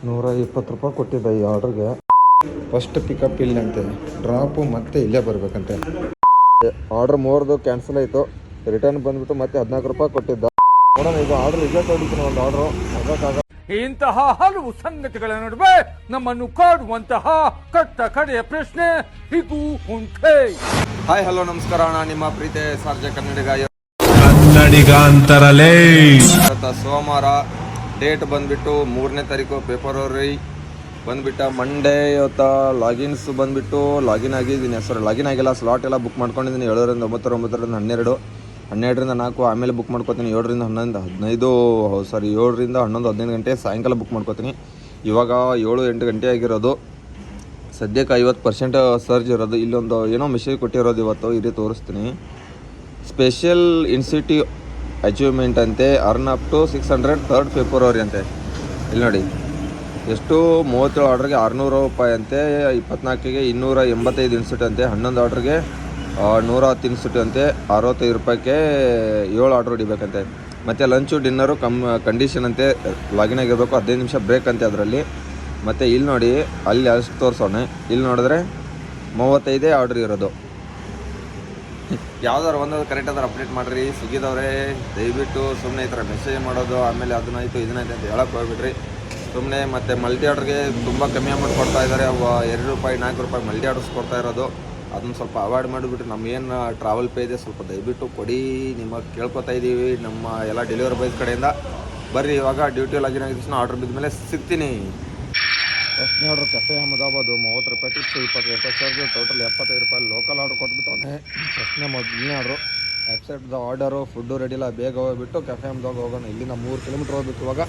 ₹120 ಕೊಟ್ಟಿದ್ದ ಈ ಆರ್ಡ್ರಿಗೆ. First pickup ಇಲ್ಲಂತೆ, drop ಮತ್ತೆ ಇಲ್ಲೇ ಬರಬೇಕಂತೆ. ಆರ್ಡ್ರ್ 3 ಕ್ಯಾನ್ಸಲ್ ಆಯಿತು. ರಿಟರ್ನ್ ಬಂದುಬಿಟ್ಟು ಮತ್ತೆ ₹14 ಕೊಟ್ಟಿದ್ದ. ನೋಡೋಣ ಇದು ಆರ್ಡ್ರ್ ರಿಜೆಕ್ಟ್ ಹೊಡಿತೀನಿ. ಒಂದು ಆರ್ಡ್ರು ಅದಕ್ಕಾಗ ಇಂತಹ ಹಲವು ಸಂಗತಿಗಳ ನಡುವೆ ನಮ್ಮನ್ನು ಕಾಡುವಂತಹ ಕಟ್ಟ ಕಡೆಯ ಪ್ರಶ್ನೆ ಇದು ಉಂಟೆ. ಹಾಯ್ ಹಲೋ ನಮಸ್ಕಾರ, ನಾನು ನಿಮ್ಮ ಪ್ರೀತಿ ಸಾರ್ಜ ಕನ್ನಡಿಗ ಕನ್ನಡಿಗಾಂತರಲೇ. ಸೋಮವಾರ ಡೇಟ್ ಬಂದುಬಿಟ್ಟು 3ನೇ ತಾರೀಕು, ಫೆಬ್ರವರಿ ಬಂದುಬಿಟ್ಟ ಮಂಡೇ. ಇವತ್ತು ಲಾಗಿನ್ಸ್ ಬಂದುಬಿಟ್ಟು ಲಾಗಿನ್ ಆಗಿದ್ದೀನಿ. ಲಾಗಿನ್ ಆಗಿಲ್ಲ, ಸ್ಲಾಟ್ ಎಲ್ಲ ಬುಕ್ ಮಾಡ್ಕೊಂಡಿದ್ದೀನಿ. 7ರಿಂದ 9, 9ರಿಂದ 12, 12ರಿಂದ 4, ಆಮೇಲೆ ಬುಕ್ ಮಾಡ್ಕೊತೀನಿ 7ರಿಂದ 11, 15 7ರಿಂದ 11, 15 ಗಂಟೆ ಸಾಯಂಕಾಲ ಬುಕ್ ಮಾಡ್ಕೊತೀನಿ. ಇವಾಗ 7-8 ಗಂಟೆ ಆಗಿರೋದು. ಸದ್ಯಕ್ಕೆ 50% ಸರ್ಜ್ ಇರೋದು. ಇಲ್ಲೊಂದು ಏನೋ ಮೆಸೇಜ್ ಕೊಟ್ಟಿರೋದು ಇವತ್ತು, ಇಲ್ಲಿ ತೋರಿಸ್ತೀನಿ. ಸ್ಪೆಷಲ್ ಇನ್ಸೆಂಟಿವ್ ಅಚೀವ್ಮೆಂಟ್ ಅಂತೆ, earn up to 600 3rd February ಅಂತೆ. ಇಲ್ಲಿ ನೋಡಿ ಎಷ್ಟು 37 ಆರ್ಡ್ರಿಗೆ ₹600 ಅಂತೆ, 24ಗೆ $285 ಇನ್ಸೆಂಟ್ ಅಂತೆ, 11 ಆರ್ಡ್ರಿಗೆ $110 ಇನ್ಸೆಂಟ್ ಅಂತೆ, ₹65ಕ್ಕೆ 7 ಆರ್ಡ್ರ್ ಹೊಡಿಬೇಕಂತೆ. ಮತ್ತು ಲಂಚು ಡಿನ್ನರು ಕಂಡೀಷನ್ ಅಂತೆ, ಲಾಗಿನ್ ಆಗಿರಬೇಕು, 15 ನಿಮಿಷ ಬ್ರೇಕ್ ಅಂತೆ ಅದರಲ್ಲಿ. ಮತ್ತು ಇಲ್ಲಿ ನೋಡಿ, ಅಲ್ಲಿ ಅಷ್ಟು ತೋರಿಸೋಣ, ಇಲ್ಲಿ ನೋಡಿದ್ರೆ 35 ಆರ್ಡ್ರ್ ಇರೋದು. ಯಾವ್ದಾರು ಒಂದಾದ್ರು ಕರೆಕ್ಟ್ ಆದ್ರೆ ಅಪ್ಡೇಟ್ ಮಾಡಿರಿ ಸ್ವಿಗ್ಗಿದವ್ರೆ. ದಯವಿಟ್ಟು ಸುಮ್ಮನೆ ಈ ಥರ ಮೆಸೇಜ್ ಮಾಡೋದು, ಆಮೇಲೆ ಅದನ್ನಾಯಿತು ಇದನ್ನಾಯ್ತು ಅಂತ ಹೇಳಕ್ಕೆ ಹೋಗ್ಬಿಟ್ರಿ ಸುಮ್ಮನೆ. ಮತ್ತು ಮಲ್ಟಿ ಆರ್ಡ್ರಿಗೆ ತುಂಬ ಕಮ್ಮಿ ಅಮೌಂಟ್ ಕೊಡ್ತಾ ಇದ್ದಾರೆ. ₹2, ₹4 ಮಲ್ಟಿ ಆರ್ಡರ್ಸ್ ಕೊಡ್ತಾ ಇರೋದು. ಅದನ್ನು ಸ್ವಲ್ಪ ಅವಾಯ್ಡ್ ಮಾಡಿಬಿಟ್ಟು ನಮಗೇನು ಟ್ರಾವೆಲ್ ಪೇ ಇದೆ ಸ್ವಲ್ಪ ದಯವಿಟ್ಟು ಕೊಡಿ, ನಿಮಗೆ ಕೇಳ್ಕೊತಾ ಇದ್ದೀವಿ ನಮ್ಮ ಎಲ್ಲ ಡೆಲಿವರಿ ಬಾಯ್ಸ್ ಕಡೆಯಿಂದ. ಬರ್ರಿ ಇವಾಗ ಡ್ಯೂಟಿ ಲಾಗಿನ್ ಆಗಿದ ತಕ್ಷಣ ಆರ್ಡ್ರ್ ಬಿದ್ದ ಮೇಲೆ ಸಿಗ್ತೀನಿ. ಫಸ್ಟ್ನೇ order cafe Ahmedabad ₹30 tips, ₹20 charge, total ₹75. Local order ಕೊಟ್ಬಿಟ್ಟವನೇ. ಮೊದಲನೇ order accept the order. Food ready ಇಲ್ಲ, ಬೇಗ ಹೋಗ್ಬಿಟ್ಟು ಕೆಫೆ ಅಹಮದಾಬಾದ್ ಹೋಗೋಣ. ಇಲ್ಲಿಂದ 3 ಕಿಲೋಮೀಟ್ರ್ ಹೋಗ್ಬೇಕು ಇವಾಗ.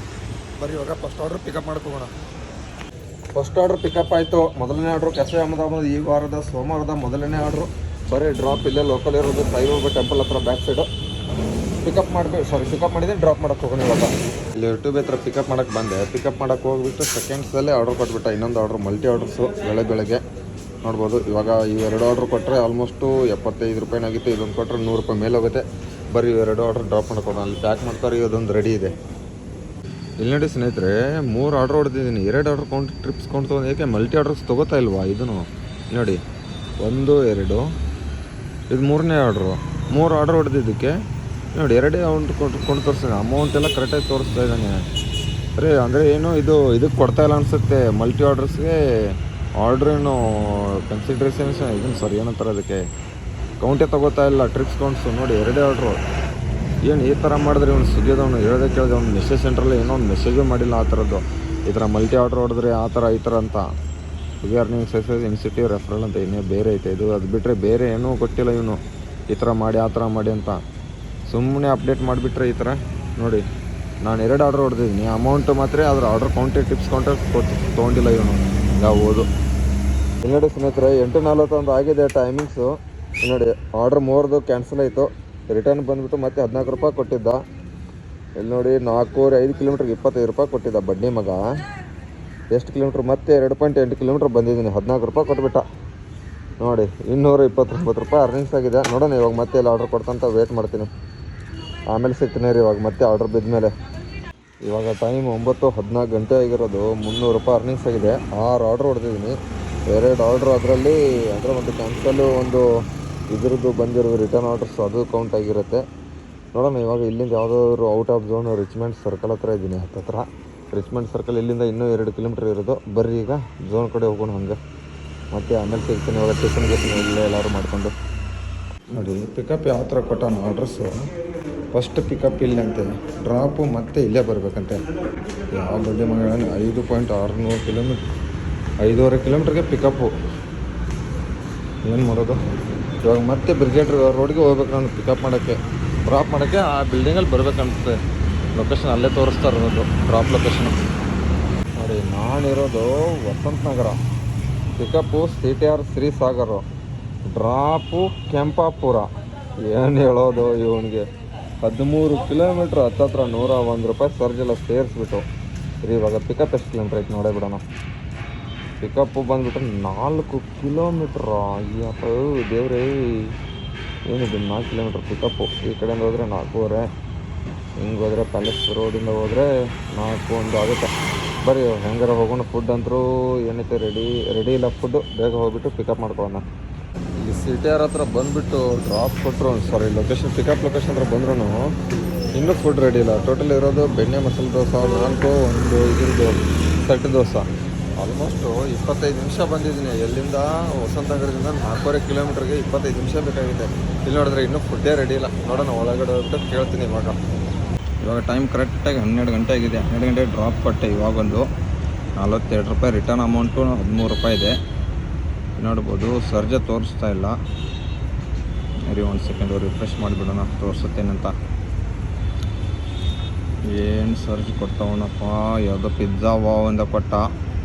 ಬರೀ ಇವಾಗ ಫಸ್ಟ್ ಆರ್ಡ್ರ್ ಪಿಕಪ್ ಮಾಡ್ಕೋಣ. ಫಸ್ಟ್ ಆರ್ಡ್ರ್ ಪಿಕಪ್ ಆಯಿತು. ಮೊದಲನೇ ಆರ್ಡ್ರು ಕೆಫೆ ಅಹಮದಾಬಾದ್, ಈ ವಾರದ ಸೋಮವಾರದ ಮೊದಲನೇ ಆರ್ಡ್ರು. ಬರೀ ಡ್ರಾಪ್ ಇಲ್ಲೇ ಲೋಕಲ್ ಇರೋದು, ಸಾಯಿಬಾಬಾ ಟೆಂಪಲ್ ಹತ್ರ ಬ್ಯಾಕ್ ಸೈಡು. ಪಿಕಪ್ ಮಾಡಿದೆ, ಡ್ರಾಪ್ ಮಾಡೋಕ್ಕೆ ಹೋಗೋಣ ಇವಾಗ. ಇಲ್ಲಿ ಯೂಟ್ಯೂಬ್ ಹತ್ರ ಪಿಕಪ್ ಮಾಡೋಕ್ಕೆ ಬಂದೆ. ಪಿಕಪ್ ಮಾಡೋಕ್ಕೆ ಹೋಗ್ಬಿಟ್ಟು ಸೆಕೆಂಡ್ಸಲ್ಲೇ ಆರ್ಡ್ರ್ ಕೊಟ್ಬಿಟ್ಟ. ಇನ್ನೊಂದು ಆರ್ಡ್ರು ಮಲ್ಟಿ ಆರ್ಡ್ರಸ್ಸು ಬೆಳಗ್ಗೆ ನೋಡ್ಬೋದು. ಇವಾಗ ಈ 2 ಆರ್ಡ್ರ್ ಕೊಟ್ಟರೆ ಆಲ್ಮೋಸ್ಟು ₹75 ಆಗಿತ್ತು. ಇದೊಂದು ಕೊಟ್ಟರೆ ₹100 ಮೇಲೆ ಹೋಗುತ್ತೆ. ಬರೀ 2 ಆರ್ಡ್ರ್ ಡ್ರಾಪ್ ಮಾಡ್ಕೊಂಡು ಅಲ್ಲಿ ಪ್ಯಾಕ್ ಮಾಡ್ತಾರೆ. ಇದೊಂದು ರೆಡಿ ಇದೆ. ಇಲ್ಲಿ ನೋಡಿ ಸ್ನೇಹಿತರೆ, 3 ಆರ್ಡ್ರ್ ಹೊಡೆದಿದ್ದೀನಿ. 2 ಆರ್ಡ್ರ್ ಟ್ರಿಪ್ಸ್ ತೊಗೊಂಡು ಏಕೆ ಮಲ್ಟಿ ಆರ್ಡ್ರಸ್ ತೊಗೋತಾ ಇಲ್ವಾ? ಇದನ್ನು ನೋಡಿ, 1, 2 ಇದು 3ನೇ ಆರ್ಡ್ರು. 3 ಆರ್ಡ್ರ್ ಹೊಡೆದಿದ್ದಕ್ಕೆ ನೋಡಿ 2 ಅಮೌಂಟ್ ಕೊಂಡು ತೋರಿಸ್ತಾನೆ. ಅಮೌಂಟ್ ಎಲ್ಲ ಕರೆಕ್ಟಾಗಿ ತೋರಿಸ್ತಾ ಇದ್ದಾನೆ. ಅರೆ ಅಂದರೆ ಏನು ಇದಕ್ಕೆ ಕೊಡ್ತಾ ಇಲ್ಲ ಅನಿಸುತ್ತೆ. ಮಲ್ಟಿ ಆರ್ಡ್ರಸ್ಗೆ ಆರ್ಡ್ರೇನು ಕನ್ಸಿಡ್ರೇಷನ್ಸ್ ಇದನ್ನು ಏನಂತಾರೆ ಅದಕ್ಕೆ ಕೌಂಟೇ ತೊಗೋತಾ ಇಲ್ಲ. ಟ್ರಿಪ್ಸ್ ಕೌಂಟ್ಸು ನೋಡಿ 2 ಆರ್ಡ್ರು. ಏನು ಈ ಥರ ಮಾಡಿದ್ರೆ ಇವ್ನು ಸ್ವಿಗ್ಗಿದವನು ಹೇಳ್ದೆ ಕೇಳಿದೆ. ಅವ್ನು ಮೆಸೇಜ್ ಸೆಂಟ್ರಲ್ಲಿ ಏನೋ ಒಂದು ಮೆಸೇಜು ಮಾಡಿಲ್ಲ ಆ ಥರದ್ದು. ಈ ಥರ ಮಲ್ಟಿ ಆರ್ಡ್ರ್ ಹೊಡೆದ್ರೆ ಆ ಥರ ಈ ಥರ ಅಂತ. Swiggy earning success incentive referral ಅಂತ ಇನ್ನೇ ಬೇರೆ ಐತೆ ಇದು. ಅದು ಬಿಟ್ಟರೆ ಬೇರೆ ಏನೂ ಕೊಟ್ಟಿಲ್ಲ ಇವನು. ಈ ಥರ ಮಾಡಿ ಆ ಥರ ಮಾಡಿ ಅಂತ ಸುಮ್ಮನೆ ಅಪ್ಡೇಟ್ ಮಾಡಿಬಿಟ್ರೆ ಈ ಥರ. ನೋಡಿ ನಾನು 2 ಆರ್ಡ್ರ್ ಹೊಡೆದಿದ್ದೀನಿ. ಅಮೌಂಟು ಮಾತ್ರ ಅದ್ರ ಆರ್ಡ್ರ್ ಟಿಪ್ಸ್ ಕೌಂಟರ್ ತೊಗೊಂಡಿಲ್ಲ ಇವನು. ಓದು ಇಲ್ಲಿ ನೋಡಿ ಸ್ನೇಹಿತರೆ, 8:41 ಆಗಿದೆ ಟೈಮಿಂಗ್ಸು. ನೋಡಿ ಆರ್ಡ್ರ್ 3 ಕ್ಯಾನ್ಸಲ್ ಆಯಿತು. ರಿಟರ್ನ್ ಬಂದುಬಿಟ್ಟು ಮತ್ತೆ ₹14 ಕೊಟ್ಟಿದ್ದ. ಇಲ್ಲಿ ನೋಡಿ 4.5 ಕಿಲೋಮೀಟ್ರಿಗೆ ₹25 ಕೊಟ್ಟಿದ್ದ ಬಡ್ಡಿ ಮಗ. ಎಷ್ಟು ಕಿಲೋಮೀಟ್ರ್? ಮತ್ತೆ 2.8 ಕಿಲೋಮೀಟ್ರ್ ಬಂದಿದ್ದೀನಿ. ₹14 ಕೊಟ್ಬಿಟ್ಟ. ನೋಡಿ ₹229 ಅರ್ನಿಂಗ್ಸ್ ಆಗಿದೆ. ನೋಡೋಣ ಇವಾಗ ಮತ್ತೆ ಎಲ್ಲ ಆರ್ಡ್ರ್ ಕೊಡ್ತಂತ ವೇಟ್ ಮಾಡ್ತೀನಿ. ಆಮೇಲೆ ಸಿಗ್ತೀನಿ ರೀ ಇವಾಗ ಮತ್ತೆ ಆರ್ಡ್ರ್ ಬಿದ್ದ ಮೇಲೆ. ಇವಾಗ ಟೈಮ್ 9:14 ಗಂಟೆ ಆಗಿರೋದು. ₹300 ಅರ್ನಿಂಗ್ಸ್ ಆಗಿದೆ. 6 ಆರ್ಡ್ರ್ ಹೊಡೆದಿದ್ದೀನಿ. 2 ಆರ್ಡ್ರು ಅದರಲ್ಲಿ ಅಂದರೆ ಒಂದು ಕ್ಯಾನ್ಸಲು, ಒಂದು ಇದ್ರದ್ದು ಬಂದಿರೋದು ರಿಟರ್ನ್ ಆರ್ಡರ್ಸ್, ಅದು ಕೌಂಟ್ ಆಗಿರುತ್ತೆ. ನೋಡೋಣ ಇವಾಗ ಇಲ್ಲಿಂದ ಯಾವುದಾದ್ರು out of zone Richmond circle ಹತ್ರ ಇದ್ದೀನಿ. ಹತ್ತಿರ ರಿಚ್ಮೆಂಟ್ ಸರ್ಕಲ್ ಇಲ್ಲಿಂದ ಇನ್ನೂ 2 ಕಿಲೋಮೀಟ್ರ್ ಇರೋದು. ಬರ್ರಿ ಈಗ ಝೋನ್ ಕಡೆ ಹೋಗೋಣ. ಹಂಗೆ ಮತ್ತೆ ಆಮೇಲೆ ಸಿಗ್ತೀನಿ. ಇವಾಗ ಟಿಫನ್ಗೆ ಇಲ್ಲೇ ಎಲ್ಲರೂ ಮಾಡ್ಕೊಂಡು. ನೋಡಿ ಪಿಕಪ್ ಯಾವ ಥರ ಕೊಟ್ಟಾನ ಆರ್ಡ್ರಸ್ಸು. ಫಸ್ಟ್ ಪಿಕಪ್ ಇಲ್ಲಂತೆ, ಡ್ರಾಪು ಮತ್ತೆ ಇಲ್ಲೇ ಬರಬೇಕಂತೆ. ಯಾವ ಬಡ್ಡಿ ಮಗ 5.600 ಕಿಲೋಮೀಟ್ರ್, 5.5 ಕಿಲೋಮೀಟ್ರಿಗೆ ಪಿಕಪ್ಪು. ಏನು ಮಾಡೋದು ಇವಾಗ? ಮತ್ತೆ ಬ್ರಿಗೇಡ್ ರೋಡ್ಗೆ ಹೋಗ್ಬೇಕು ನಾನು ಪಿಕಪ್ ಮಾಡೋಕ್ಕೆ. ಡ್ರಾಪ್ ಮಾಡೋಕ್ಕೆ ಆ ಬಿಲ್ಡಿಂಗಲ್ಲಿ ಬರಬೇಕನ್ಸುತ್ತೆ. ಲೊಕೇಶನ್ ಅಲ್ಲೇ ತೋರಿಸ್ತಾ ಇರೋದು, ಡ್ರಾಪ್ ಲೊಕೇಶನು. ನೋಡಿ ನಾನಿರೋದು Vasanth Nagar. Pickup CTR Shrisagar, drop Kempapura. ಏನು ಹೇಳೋದು ಇವನಿಗೆ? 13 ಕಿಲೋಮೀಟ್ರ್ ಹತ್ತತ್ರ ₹101 ಸರ್ಜ್ ಎಲ್ಲ ಸೇರಿಸ್ಬಿಟ್ಟು. ರೀ ಇವಾಗ ಪಿಕಪ್ ಎಷ್ಟು ಕಿಲೋಮೀಟ್ರ್ ಐತೆ ನೋಡೇ ಬಿಡೋಣ. ಪಿಕಪ್ಪು ಬಂದುಬಿಟ್ರೆ 4 ಕಿಲೋಮೀಟ್ರ್. ಅಯ್ಯಪ್ಪ ದೇವ್ರೇ, ಏನಿದೆ 4 ಕಿಲೋಮೀಟ್ರ್ ಪಿಕಪ್ಪು. ಈ ಕಡೆಯಿಂದ ಹೋದರೆ 4.5, ಹಿಂಗೆ ಹೋದರೆ ಪ್ಯಾಲೇಸ್ ರೋಡಿಂದ ಹೋದರೆ 4.1 ಆಗುತ್ತೆ. ಬರ್ರಿ ಹೆಂಗಾರ ಹೋಗೋಣ. ಫುಡ್ ಅಂತರೂ ಏನೈತೆ ರೆಡಿ ಇಲ್ಲ ಫುಡ್. ಬೇಗ ಹೋಗ್ಬಿಟ್ಟು ಪಿಕಪ್ ಮಾಡ್ಕೊಳ್ಳೋಣ. ಇಲ್ಲಿ ಸಿಟಿಆರ್ ಹತ್ರ ಬಂದುಬಿಟ್ಟು ಡ್ರಾಪ್ ಕೊಟ್ಟರು, ಸಾರಿ ಲೊಕೇಶನ್ ಪಿಕಪ್ ಲೊಕೇಶನ್ ಹತ್ರ ಬಂದ್ರೂ ಇನ್ನೂ ಫುಡ್ ರೆಡಿ ಇಲ್ಲ. ಟೋಟಲ್ ಇರೋದು ಬೆಣ್ಣೆ ಮಸಾಲೆ ದೋಸೆ 4, ಒಂದು ಇದ್ರದ್ದು ಸೆಟ್ ದೋಸೆ. ಆಲ್ಮೋಸ್ಟು 25 ನಿಮಿಷ ಬಂದಿದ್ದೀನಿ. ಎಲ್ಲಿಂದ ವಸಂತನಗರದಿಂದ 4.5 ಕಿಲೋಮೀಟ್ರಿಗೆ 25 ನಿಮಿಷ ಬೇಕಾಗಿದೆ. ಇಲ್ಲಿ ನೋಡಿದ್ರೆ ಇನ್ನೂ ಫುಡ್ಡೇ ರೆಡಿ ಇಲ್ಲ. ನೋಡೋಣ ಒಳಗಡೆ ಹೋಗ್ಬಿಟ್ಟು ಕೇಳ್ತೀನಿ ಇವಾಗ ಟೈಮ್ ಕರೆಕ್ಟಾಗಿ 12 ಗಂಟೆ ಆಗಿದೆ. 12 ಗಂಟೆ ಡ್ರಾಪ್ ಕೊಟ್ಟೆ. ಇವಾಗೊಂದು 42 ರೂಪಾಯಿ ರಿಟರ್ನ್ ಅಮೌಂಟು 13 ರೂಪಾಯಿ ಇದೆ. ನೋಡ್ಬೋದು ಸರ್ಜೆ ತೋರಿಸ್ತಾ ಇಲ್ಲ. ಸರಿ ಒಂದು ಸೆಕೆಂಡು ರಿಫ್ರೆಶ್ ಮಾಡಿಬಿಡೋಣ, ತೋರಿಸುತ್ತೇನಂತ. ಏನು ಸರ್ಜ್ ಕೊಡ್ತಾವಣಪ್ಪ. ಯಾವುದೋ ಪಿಜ್ಜಾ ವಾವಿಂದ ಕೊಟ್ಟ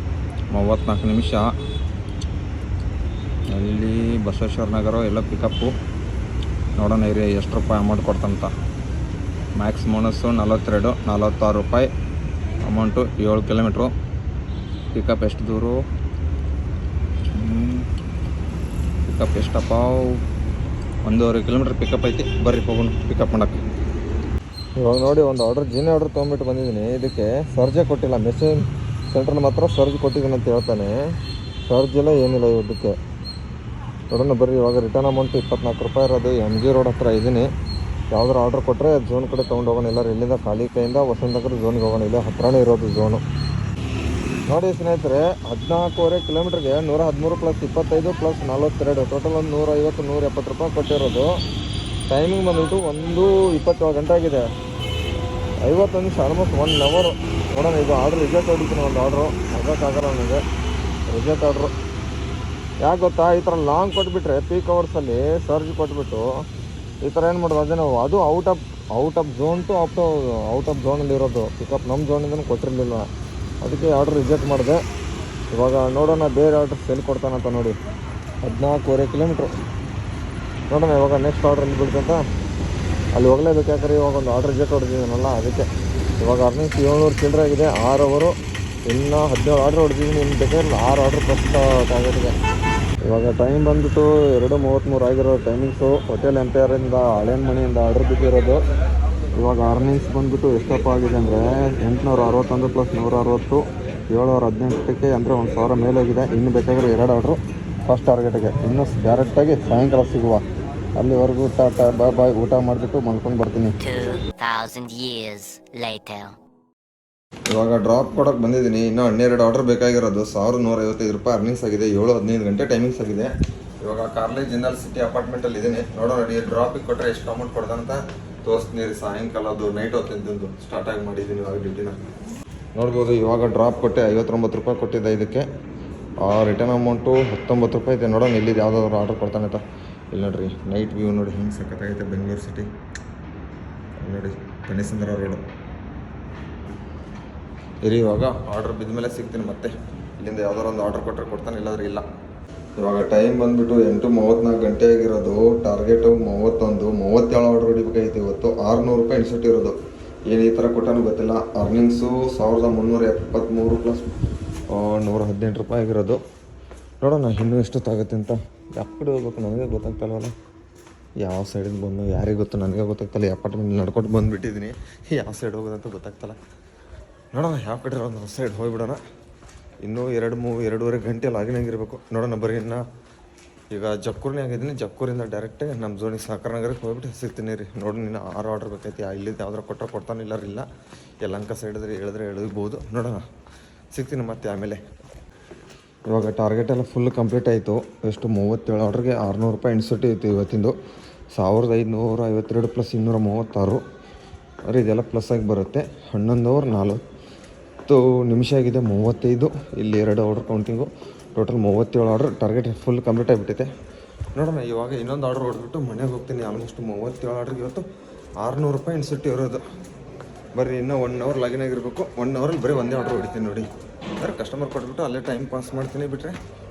34 ನಿಮಿಷ. ಅಲ್ಲಿ ಬಸವೇಶ್ವರ ನಗರ ಎಲ್ಲ ಪಿಕಪ್ಪು. ನೋಡೋಣ ಇರಿ ಎಷ್ಟು ರೂಪಾಯಿ ಅಮೌಂಟ್ ಕೊಡ್ತಂತ. ಮ್ಯಾಕ್ಸ್ ಬೋನಸ್ಸು 46 ರೂಪಾಯಿ ಅಮೌಂಟು. 7 ಕಿಲೋಮೀಟ್ರು. ಪಿಕಪ್ ಎಷ್ಟು ದೂರು? ಪಿಕಪ್ ಎಷ್ಟಪ್ಪ? 1.5 ಕಿಲೋಮೀಟ್ರ್ ಪಿಕಪ್ ಐತಿ. ಬರ್ರಿ ಹೋಗೋಣ ಪಿಕಪ್ ಮಾಡೋಕ್ಕೆ. ಇವಾಗ ನೋಡಿ ಒಂದು ಜೀನಿ ಆರ್ಡ್ರ್ ತೊಗೊಂಬಿಟ್ಟು ಬಂದಿದ್ದೀನಿ. ಇದಕ್ಕೆ ಸರ್ಜೆ ಕೊಟ್ಟಿಲ್ಲ. ಮೆಷಿನ್ ಸೆಂಟ್ರಲ್ಲಿ ಮಾತ್ರ ಸರ್ಜ್ ಕೊಟ್ಟಿದ್ದೀನಿ ಅಂತ ಹೇಳ್ತಾನೆ. ಸರ್ಜ್ ಇಲ್ಲ ಏನಿಲ್ಲ ಇದಕ್ಕೆ. ನೋಡೋಣ ಬರ್ರಿ. ಇವಾಗ ರಿಟರ್ನ್ ಅಮೌಂಟ್ 24 ರೂಪಾಯಿ ಇರೋದು. MG ರೋಡ್ ಹತ್ರ ಇದ್ದೀನಿ. ಯಾವ್ದಾರು ಆರ್ಡ್ರ್ ಕೊಟ್ಟರೆ ಝೋನ್ ಕಡೆ ತೊಗೊಂಡು ಹೋಗೋಣ. ಎಲ್ಲರೂ ಇಲ್ಲಿಂದ ಖಾಲಿ ಕೈಯಿಂದ ವಸಂತನಗರ ಝೋನ್ಗೆ ಹೋಗೋಣ. ಇಲ್ಲೇ ಹತ್ರನೇ ಇರೋದು ಝೋನು. ನೋಡಿ ಸ್ನೇಹಿತರೆ, 14.5 ಕಿಲೋಮೀಟ್ರಿಗೆ 113 + 25 + 42 ಟೋಟಲ್ ಒಂದು 150 170 ರೂಪಾಯಿ ಕೊಟ್ಟಿರೋದು. ಟೈಮಿಂಗ್ ಬಂದುಬಿಟ್ಟು 1:27 ಗಂಟೆ ಆಗಿದೆ. 50 ನಿಮಿಷ ಆಲ್ಮೋಸ್ಟ್ 1 ಅವರ್. ನೋಡೋಣ ಇದು ಆರ್ಡ್ರ್ ರಿಜೆಕ್ಟ್ ಹೊಡಿತೀನಿ. ಒಂದು ಆರ್ಡ್ರು ಆಗೋಕ್ಕಾಗಲ್ಲ ನನಗೆ. ರಿಜೆಕ್ಟ್ ಆರ್ಡ್ರು ಯಾಕೆ ಗೊತ್ತಾ? ಈ ಥರ ಲಾಂಗ್ ಕೊಟ್ಬಿಟ್ರೆ ಪೀಕ್ ಅವರ್ಸಲ್ಲಿ ಸರ್ಜ್ ಕೊಟ್ಬಿಟ್ಟು ಈ ಥರ ಏನು ಮಾಡೋದು? ಅದೇ ನಾವು ಅದು out of zone to out of ಝೋನಲ್ಲಿ ಇರೋದು. ಪಿಕಪ್ ನಮ್ಮ ಝೋನಿಂದನೂ ಕೊಟ್ಟಿರಲಿಲ್ಲ. ಅದಕ್ಕೆ ಆರ್ಡ್ರ್ ರಿಜೆಕ್ಟ್ ಮಾಡಿದೆ. ಇವಾಗ ನೋಡೋಣ ಬೇರೆ ಆರ್ಡ್ರ್ ಎಲ್ಲಿ ಕೊಡ್ತಾನಂತ. ನೋಡಿ 14.5 ಕಿಲೋಮೀಟ್ರು. ನೋಡೋಣ ಇವಾಗ ನೆಕ್ಸ್ಟ್ ಆರ್ಡ್ರ್ ಎಲ್ಲಿ ಬಿಡ್ತಂತ. ಅಲ್ಲಿ ಹೋಗಲೇಬೇಕು. ಯಾಕಂದ್ರೆ ಇವಾಗ ಒಂದು ಆರ್ಡ್ರ್ ರಿಜೆಕ್ಟ್ ಹೊಡೆದಿದ್ದೀನಲ್ಲ ಅದಕ್ಕೆ. ಇವಾಗ ಅರ್ನಿಂಗ್ಸ್ 700 ಚಿಲ್ಲರೆ ಆಗಿದೆ. 6 ಅವರು ಇನ್ನೂ 17 ಆರ್ಡ್ರ್ ಹೊಡೆದಿದ್ದೀನಿ. ಇನ್ನು ಬೇಕಾದ್ರೆ 6 ಆರ್ಡ್ರ್ ಪ್ರಸ್ತುತ ಟಾರ್ಗೆಟ್ಗೆ. ಇವಾಗ ಟೈಮ್ ಬಂದುಬಿಟ್ಟು 2:33 ಆಗಿರೋ ಟೈಮಿಂಗ್ಸು. ಹೋಟೆಲ್ ಎಂಪೈರಿಂದ ಹಳೇನ ಮನೆಯಿಂದ ಆರ್ಡ್ರ್ ಬಿಟ್ಟಿರೋದು. ಇವಾಗ ಅರ್ನಿಂಗ್ಸ್ ಬಂದುಬಿಟ್ಟು ಎಷ್ಟಪ್ಪ ಆಗಿದೆ ಅಂದರೆ 861 + 160 718ಕ್ಕೆ ಅಂದರೆ 1000 ಮೇಲೆ ಹೋಗಿದೆ. ಇನ್ನು ಬೇಕಾದ್ರೆ 2 ಆರ್ಡ್ರು ಫಸ್ಟ್ ಟಾರ್ಗೆಟ್ಗೆ. ಇನ್ನೂ ಡೈರೆಕ್ಟಾಗಿ ಸಾಯಂಕಾಲ ಸಿಗುವ. ಅಲ್ಲಿವರೆಗೂ ಬಾಯ್ ಊಟ ಮಾಡಿಬಿಟ್ಟು ಮಲ್ಕೊಂಡು ಬರ್ತೀನಿ. 2000 years later. ಇವಾಗ ಡ್ರಾಪ್ ಕೊಡೋಕೆ ಬಂದಿದ್ದೀನಿ. ಇನ್ನೂ 12 ಆರ್ಡ್ರ್ ಬೇಕಾಗಿರೋದು. 1155 ರೂಪಾಯಿ ಅರ್ನಿಂಗ್ಸ್ ಆಗಿದೆ. 7:15 ಗಂಟೆ ಟೈಮಿಂಗ್ಸ್ ಆಗಿದೆ. ಇವಾಗ ಕಾರ್ಲೇಜ್ ಜಿಂದಾಲ್ ಸಿಟಿ ಅಪಾರ್ಟ್ಮೆಂಟಲ್ಲಿ ಇದ್ದೀನಿ. ನೋಡೋಣ ಡ್ರಾಪಿಗೆ ಕೊಟ್ಟರೆ ಎಷ್ಟು ಅಮೌಂಟ್ ಕೊಡ್ದಂತ ತೋರಿಸ್ತೀನಿ. ಸಾಯಂಕಾಲ ಅದು ನೈಟ್ ಹೊತ್ತಿದ್ದು ಸ್ಟಾರ್ಟ್ ಆಗಿ ಮಾಡಿದ್ದೀನಿ ಇವಾಗ ಡ್ಯೂಟಿನ. ನೋಡ್ಬೋದು ಇವಾಗ ಡ್ರಾಪ್ ಕೊಟ್ಟೆ 59 ರೂಪಾಯಿ ಕೊಟ್ಟಿದ್ದೆ ಇದಕ್ಕೆ. ರಿಟರ್ನ್ ಅಮೌಂಟು 19 ರೂಪಾಯಿ ಇದೆ. ನೋಡೋಣ ಇಲ್ಲಿದ್ದು ಯಾವುದಾದ್ರು ಆರ್ಡ್ರ್ ಕೊಡ್ತಾನೆ ಅಂತ. ಇಲ್ಲಿ ನೋಡಿರಿ ನೈಟ್ ವ್ಯೂ ನೋಡಿ ಹೆಂಗೆ ಸಖತ್ತಾಗೈತೆ ಬೆಂಗಳೂರು ಸಿಟಿ. ನೋಡಿ ಬನ್ನಿಸಂದ್ರ ರೋಡು. ಇರಿ ಇವಾಗ ಆರ್ಡ್ರ್ ಬಿದ್ದ ಮೇಲೆ ಸಿಗ್ತೀನಿ ಮತ್ತೆ. ಇಲ್ಲಿಂದ ಯಾವ್ದಾರು ಒಂದು ಆರ್ಡ್ರ್ ಕೊಟ್ಟರೆ ಕೊಡ್ತಾನೆ, ಇಲ್ಲಾಂದ್ರೆ ಇಲ್ಲ. ಇವಾಗ ಟೈಮ್ ಬಂದುಬಿಟ್ಟು 8:34 ಗಂಟೆ ಆಗಿರೋದು. ಟಾರ್ಗೆಟು 37 ಆರ್ಡ್ರ್ ಹೊಡಿಬೇಕಾಗಿತ್ತು ಇವತ್ತು. 600 ರೂಪಾಯಿ ಇನ್ಸೆಟ್ ಇರೋದು. ಏನು ಈ ಥರ ಕೊಟ್ಟಾನು ಗೊತ್ತಿಲ್ಲ. ಅರ್ನಿಂಗ್ಸು 1373 + 118 ರೂಪಾಯಿ ಆಗಿರೋದು. ನೋಡೋಣ ಇನ್ನೂ ಎಷ್ಟೊತ್ತಾಗುತ್ತೆ ಅಂತ. ಯಾವ ಕಡೆ ಹೋಗ್ಬೇಕು ನನಗೆ ಗೊತ್ತಾಗ್ತಲ್ವಲ್ಲ. ಯಾವ ಸೈಡಿಂದ ಬಂದು ಯಾರಿಗೆ ಗೊತ್ತು, ನನಗೆ ಗೊತ್ತಾಗ್ತಲ್ಲ. ಅಪಾರ್ಟ್ಮೆಂಟ್ ನಡ್ಕೊಂಡು ಬಂದುಬಿಟ್ಟಿದ್ದೀನಿ. ಯಾವ ಸೈಡ್ ಹೋಗೋದಂತ ಗೊತ್ತಾಗ್ತಲ್ಲ. ನೋಡೋಣ ಯಾವ ಕಡೆ ಒಂದು ಸೈಡ್ ಹೋಗಿಬಿಡೋಣ. ಇನ್ನೂ 2-2.5 ಗಂಟೆ ಲಾಗಿನಾಗಿರಬೇಕು. ನೋಡೋಣ ಬರ್ರಿ. ಇನ್ನು ಈಗ ಜಕ್ಕೂರ್ನೇ ಆಗಿದ್ದೀನಿ. ಜಕ್ಕೂರಿಂದ ಡೈರೆಕ್ಟಾಗಿ ನಮ್ಮ ಝೋನಿಗೆ ಸಾಕರ್ ನಗರಕ್ಕೆ ಹೋಗ್ಬಿಟ್ಟು ಸಿಗ್ತೀನಿ ರೀ. ನೋಡಿ ನೀನು 6 ಆರ್ಡ್ರ್ ಬೇಕೈತಿ. ಇಲ್ಲಿದ್ದು ಯಾವ್ದಾರು ಕೊಟ್ಟರೆ ಕೊಡ್ತಾನೆ, ಇಲ್ಲ ಯಲಹಂಕ ಸೈಡ್ ಹೇಳಿದ್ರೆ ಎಳಬೋದು. ನೋಡೋಣ ಸಿಗ್ತೀನಿ ಮತ್ತೆ ಆಮೇಲೆ. ಇವಾಗ ಟಾರ್ಗೆಟ್ ಎಲ್ಲ ಫುಲ್ ಕಂಪ್ಲೀಟ್ ಆಯಿತು. ಎಷ್ಟು 37 ಆರ್ಡ್ರಿಗೆ 600 ರೂಪಾಯಿ ಇನ್ಸೆಟ್ ಇತ್ತು ಇವತ್ತಿಂದು. 1552 + 236 ಅರೆ ಇದೆಲ್ಲ ಪ್ಲಸ್ ಆಗಿ ಬರುತ್ತೆ. 11:40 ನಿಮಿಷ ಆಗಿದೆ. 35 ಇಲ್ಲಿ 2 order counting. Total 37 order. Target full complete ಆಗಿಬಿಟ್ಟಿದೆ. ನೋಡೋಣ ಇವಾಗ ಇನ್ನೊಂದು ಆರ್ಡ್ರ್ ಹೊಡೆದ್ಬಿಟ್ಟು ಮನೆಗೆ ಹೋಗ್ತೀನಿ. ಆಲ್ಮೋಸ್ಟ್ 37 ಆರ್ಡ್ರಿಗೆ ಇವತ್ತು 600 ರೂಪಾಯಿ ಇನ್ಸೆಟ್ ಇರೋದು. ಬರ್ರಿ ಇನ್ನೂ 1 ಅವರ್ ಲಾಗಿನ್ ಆಗಿರಬೇಕು. 1 ಅವರಲ್ಲಿ ಬರೀ ಒಂದೇ ಆರ್ಡ್ರ್ ಹೊಡಿತೀನಿ ನೋಡಿ. ಅಂದರೆ ಕಸ್ಟಮರ್ ಕೊಟ್ಬಿಟ್ಟು ಅಲ್ಲೇ ಟೈಮ್ ಪಾಸ್ ಮಾಡ್ತೀನಿ ಬಿಟ್ಟರೆ.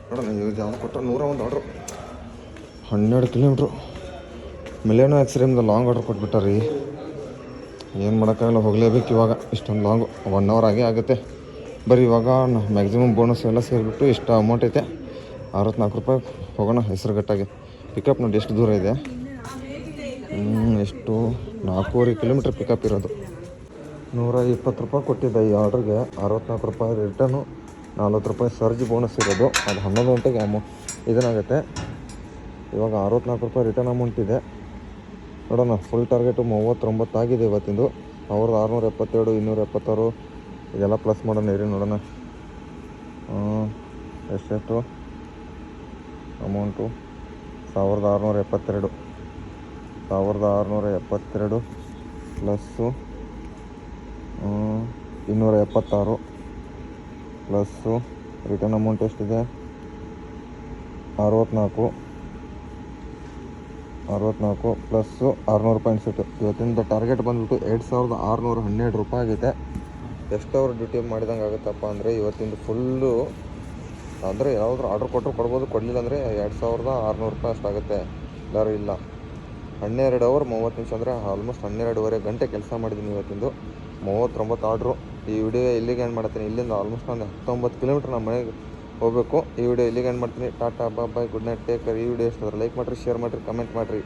ನೋಡೋಣ ಇವ್ರು ಯಾವ್ದು ಕೊಟ್ಟರು 101 ಆರ್ಡ್ರು. 12 ಕಿಲೋಮೀಟ್ರು. ಮಿಲಿಯನೋ ಎಕ್ಸ್ಟ್ರೀಮ್ದು ಲಾಂಗ್ ಆರ್ಡ್ರ್ ಕೊಟ್ಬಿಟ್ಟಾರೀ. ಏನು ಮಾಡೋಕ್ಕಾಗಲ್ಲ, ಹೋಗಲೇಬೇಕು ಇವಾಗ. ಇಷ್ಟೊಂದು ಲಾಂಗು 1 ಅವರ್ ಆಗೇ ಆಗುತ್ತೆ. ಬರೀ ಇವಾಗ ಮ್ಯಾಕ್ಸಿಮಮ್ ಬೋನಸ್ ಎಲ್ಲ ಸೇರಿಬಿಟ್ಟು ಎಷ್ಟು ಅಮೌಂಟ್ ಐತೆ 64 ರೂಪಾಯಿ ಹೋಗೋಣ ಹೆಸರುಘಟ್ಟಾಗೆ. ಪಿಕಪ್ ನೋಡಿ ಎಷ್ಟು ದೂರ ಇದೆ. ಎಷ್ಟು 4.5 ಕಿಲೋಮೀಟ್ರ್ ಪಿಕಪ್ ಇರೋದು. ₹120 ಕೊಟ್ಟಿದ್ದೆ ಈ ಆರ್ಡ್ರಿಗೆ. ₹64 ರಿಟರ್ನು, ₹40 ಸರ್ಜ್ ಬೋನಸ್ ಇರೋದು. ಅದು 11 ಗಂಟೆಗೆ ಇದನ್ನಾಗುತ್ತೆ. ಇವಾಗ ₹64 ರಿಟರ್ನ್ ಅಮೌಂಟ್ ಇದೆ. ನೋಡೋಣ, ಫುಲ್ ಟಾರ್ಗೆಟು 39 ಆಗಿದೆ ಇವತ್ತಿಂದು. 1677, 276 ಇದೆಲ್ಲ ಪ್ಲಸ್ ಮಾಡೋಣ ಇರಿ, ನೋಡೋಣ ಎಷ್ಟೆಷ್ಟು amount. 1672 plus 276 plus return amount ಎಷ್ಟಿದೆ 64 ಪ್ಲಸ್ಸು ₹600 ಅನಿಸುತ್ತೆ. ಇವತ್ತಿಂದ ಟಾರ್ಗೆಟ್ ಬಂದುಬಿಟ್ಟು ₹2612 ಆಗೈತೆ. ಎಷ್ಟು ಅವ್ರು ಡ್ಯೂಟಿ ಮಾಡಿದಂಗೆ ಆಗುತ್ತಪ್ಪ ಅಂದರೆ ಇವತ್ತಿಂದು ಫುಲ್ಲು, ಅಂದರೆ ಯಾವ್ದಾದ್ರು ಆರ್ಡ್ರ್ ಕೊಟ್ಟರು ಕೊಡ್ಬೋದು, ಕೊಡಲಿಲ್ಲ ಅಂದರೆ ₹2600 ಅಷ್ಟಾಗುತ್ತೆ. ಎಲ್ಲರೂ ಇಲ್ಲ 12 ಅವರ್ 30 ನಿಮಿಷ ಅಂದರೆ ಆಲ್ಮೋಸ್ಟ್ 12.5 ಗಂಟೆ ಕೆಲಸ ಮಾಡಿದ್ದೀನಿ ಇವತ್ತಿಂದು. 39 ಆರ್ಡ್ರು. ಈ ವಿಡಿಯೋ ಇಲ್ಲಿಗೆ ಎಂಡ್ ಮಾಡ್ತೀನಿ. ಇಲ್ಲಿಂದ ಆಲ್ಮೋಸ್ಟ್ ನಾನು 19 ಕಿಲೋಮೀಟ್ರ್ ನಮ್ಮ ಮನೆಗೆ ಹೋಗಬೇಕು. ಈ ವಿಡಿಯೋ ಇಲ್ಲಿಗೆ ಎಂಡ್ ಮಾಡ್ತೀನಿ. ಟಾಟಾ ಬಾಯ್, ಗುಡ್ ನೈಟ್, ಟೇಕ್ ಕೇರ್. ಈ ವಿಡಿಯೋ ಇಷ್ಟ ಆದರೆ ಲೈಕ್ ಮಾಡಿರಿ, ಶೇರ್ ಮಾಡಿರಿ, ಕಮೆಂಟ್ ಮಾಡಿರಿ.